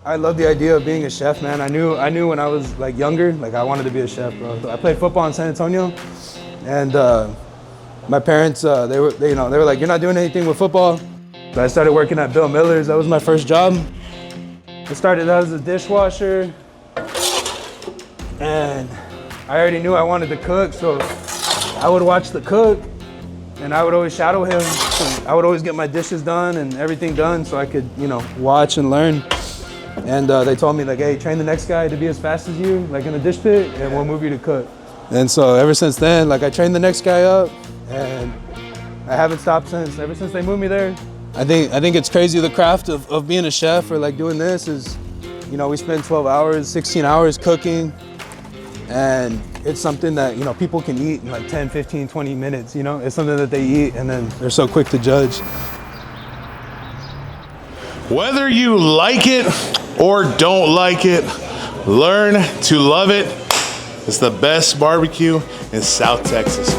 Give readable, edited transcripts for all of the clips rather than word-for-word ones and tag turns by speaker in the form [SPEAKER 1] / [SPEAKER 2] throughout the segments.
[SPEAKER 1] I love the idea of being a chef, man. I knew when I was like younger, like I wanted to be a chef, bro. I played football in San Antonio, and my parents, they were like, you're not doing anything with football. So I started working at Bill Miller's. That was my first job. I started out as a dishwasher, and I already knew I wanted to cook, so I would watch the cook, and I would always shadow him. I would always get my dishes done and everything done so I could, watch and learn. And they told me like, hey, train the next guy to be as fast as you, like in the dish pit, and we'll move you to cook. And so ever since then, like I trained the next guy up, and I haven't stopped since. Ever since they moved me there. I think it's crazy, the craft of being a chef or like doing this is, we spend 12 hours, 16 hours cooking, and it's something that, people can eat in like 10, 15, 20 minutes, It's something that they eat and then they're so quick to judge.
[SPEAKER 2] Whether you like it or don't like it, learn to love it. It's the best barbecue in South Texas.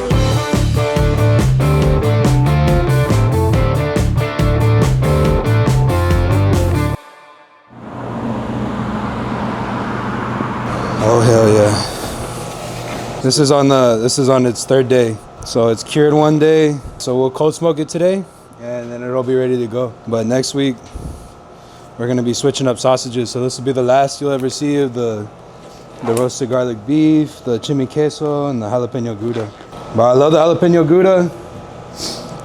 [SPEAKER 1] Oh hell yeah! This is on its third day, so it's cured one day. So we'll cold smoke it today, and then it'll be ready to go. But next week we're gonna be switching up sausages. So this will be the last you'll ever see of the roasted garlic beef, the chimi queso, and the jalapeno gouda. But I love the jalapeno gouda.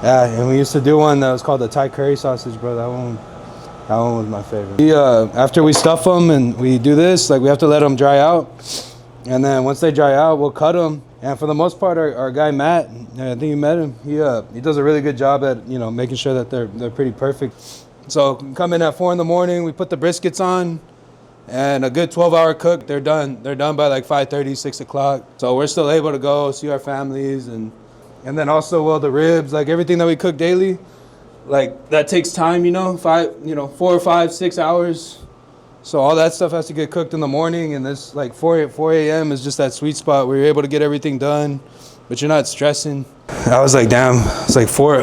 [SPEAKER 1] Yeah, and we used to do one that was called the Thai curry sausage, bro. That one was my favorite. After we stuff them and we do this, like we have to let them dry out. And then once they dry out, we'll cut them. And for the most part, our guy Matt, I think you met him, he does a really good job at, making sure that they're pretty perfect. So come in at 4 in the morning, we put the briskets on, and a good 12-hour cook, they're done. They're done by like 5:30, 6 o'clock. So we're still able to go see our families. And then also, the ribs, like everything that we cook daily, like that takes time, 4 or 5, 6 hours. So all that stuff has to get cooked in the morning, and this like 4 a.m. is just that sweet spot where you're able to get everything done, but you're not stressing. I was like, damn, it's like 4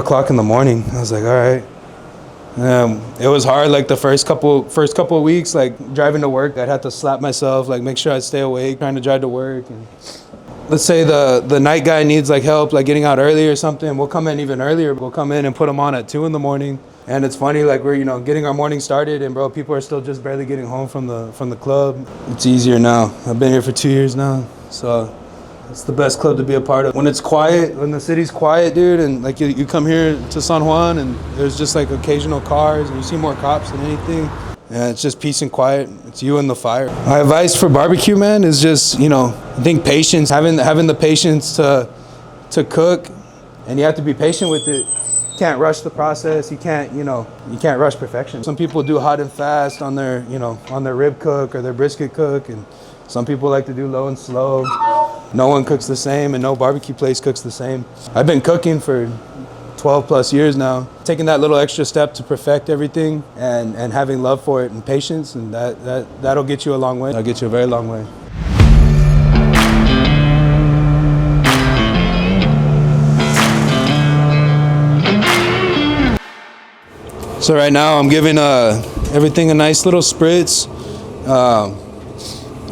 [SPEAKER 1] o'clock in the morning. I was like, all right. It was hard, like the first couple of weeks, like driving to work, I'd have to slap myself, like make sure I'd stay awake, trying to drive to work. And let's say the night guy needs like help, like getting out early or something, we'll come in even earlier. We'll come in and put them on at 2 in the morning. And it's funny, like we're, getting our morning started, and bro, people are still just barely getting home from the club. It's easier now. I've been here for 2 years now, so it's the best club to be a part of. When it's quiet, when the city's quiet, dude, and like you come here to San Juan and there's just like occasional cars and you see more cops than anything. And it's just peace and quiet. It's you and the fire. My advice for barbecue, man, is just, I think patience, having the patience to cook, and you have to be patient with it. You can't rush the process. You can't rush perfection. Some people do hot and fast on their rib cook or their brisket cook, and some people like to do low and slow. No one cooks the same, and no barbecue place cooks the same. I've been cooking for 12 plus years now. Taking that little extra step to perfect everything and having love for it and patience, and that'll get you a long way. That'll get you a very long way. So right now I'm giving everything a nice little spritz.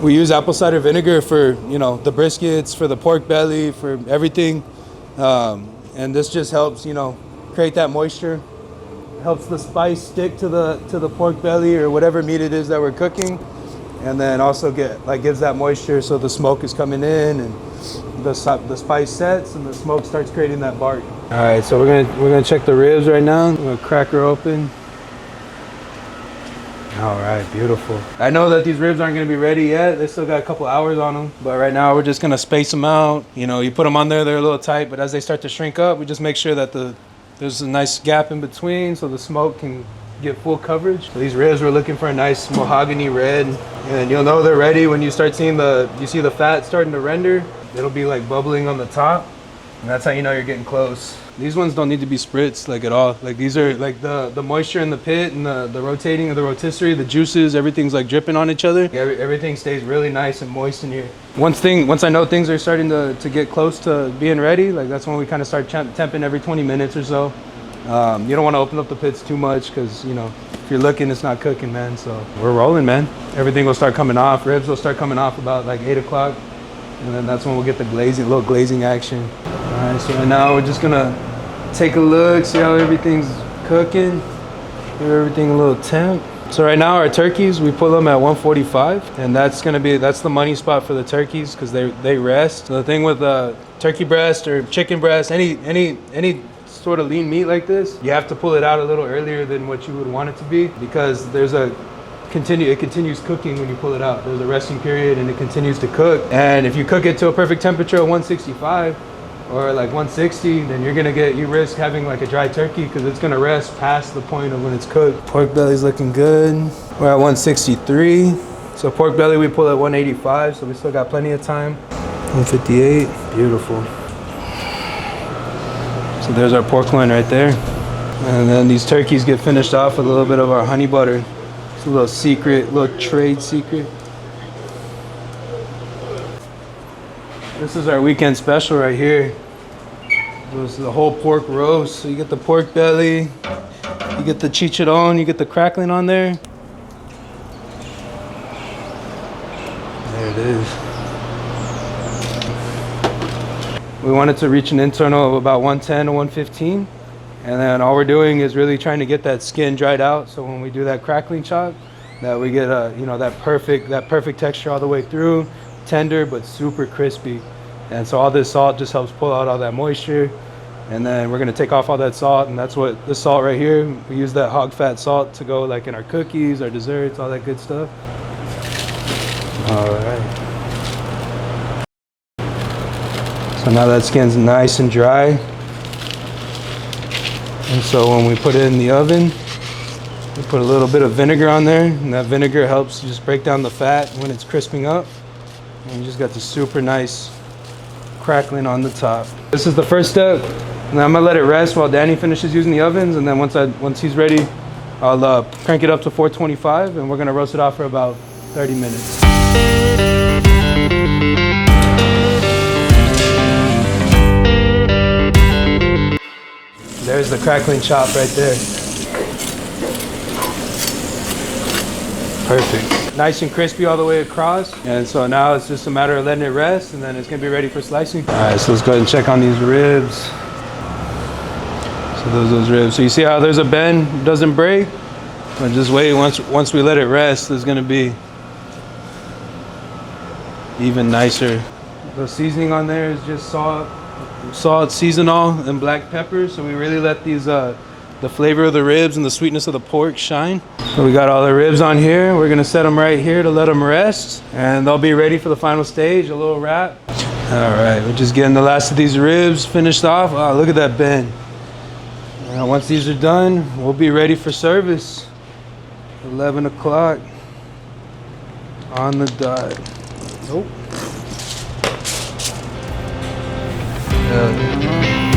[SPEAKER 1] We use apple cider vinegar for the briskets, for the pork belly, for everything. And this just helps, create that moisture. Helps the spice stick to the pork belly or whatever meat it is that we're cooking, and then also gives that moisture so the smoke is coming in and the spice sets and the smoke starts creating that bark. All right, so we're gonna check the ribs right now. We're gonna crack her open. All right, beautiful. I know that these ribs aren't gonna be ready yet. They still got a couple hours on them, but right now we're just gonna space them out. You put them on there, they're a little tight, but as they start to shrink up, we just make sure that there's a nice gap in between so the smoke can get full coverage. So these ribs, we're looking for a nice mahogany red, and you'll know they're ready when you start seeing you see the fat starting to render. It'll be like bubbling on the top, and that's how you know you're getting close. These ones don't need to be spritzed like at all. Like these are like the moisture in the pit and the rotating of the rotisserie, the juices, everything's like dripping on each other. Everything stays really nice and moist in here. Once I know things are starting to get close to being ready, like that's when we kind of start temping every 20 minutes or so. You don't want to open up the pits too much because if you're looking, it's not cooking, man. So we're rolling, man. Everything will start coming off. Ribs will start coming off about like 8 o'clock. And then that's when we'll get the glazing, little glazing action. All right, so right now we're just gonna take a look, see how everything's cooking. Give everything a little temp. So right now our turkeys, we pull them at 145, and that's the money spot for the turkeys because they rest. So the thing with turkey breast or chicken breast, any sort of lean meat like this, you have to pull it out a little earlier than what you would want it to be because it continues cooking when you pull it out. There's a resting period and it continues to cook. And if you cook it to a perfect temperature of 165 or like 160, then you risk having like a dry turkey because it's gonna rest past the point of when it's cooked. Pork belly's looking good. We're at 163. So pork belly we pull at 185, so we still got plenty of time. 158, beautiful. So there's our pork loin right there. And then these turkeys get finished off with a little bit of our honey butter. It's a little trade secret. This is our weekend special right here. This is the whole pork roast. So you get the pork belly, you get the chicharron, you get the crackling on there. There it is. We wanted to reach an internal of about 110 to 115. And then all we're doing is really trying to get that skin dried out. So when we do that crackling chop, that we get that perfect texture all the way through, tender but super crispy. And so all this salt just helps pull out all that moisture. And then we're gonna take off all that salt, and that's what this salt right here, we use that hog fat salt to go like in our cookies, our desserts, all that good stuff. All right. So now that skin's nice and dry. And so when we put it in the oven, we put a little bit of vinegar on there, and that vinegar helps just break down the fat when it's crisping up. And you just got the super nice crackling on the top. This is the first step, and I'm gonna let it rest while Danny finishes using the ovens, and then once he's ready, I'll crank it up to 425, and we're gonna roast it off for about 30 minutes. There's the crackling chop right there. Perfect. Nice and crispy all the way across. And so now it's just a matter of letting it rest, and then it's gonna be ready for slicing. All right, so let's go ahead and check on these ribs. So those ribs. So you see how there's a bend, it doesn't break? But just wait, once we let it rest, there's gonna be even nicer. The seasoning on there is just salt, seasonal, and black pepper. So we really let these the flavor of the ribs and the sweetness of the pork shine. So we got all the ribs on here. We're gonna set them right here to let them rest, and they'll be ready for the final stage, a little wrap. All right, we're just getting the last of these ribs finished off. Oh, look at that bend. Now once these are done, we'll be ready for service. 11 o'clock on the dot. Nope. Yeah.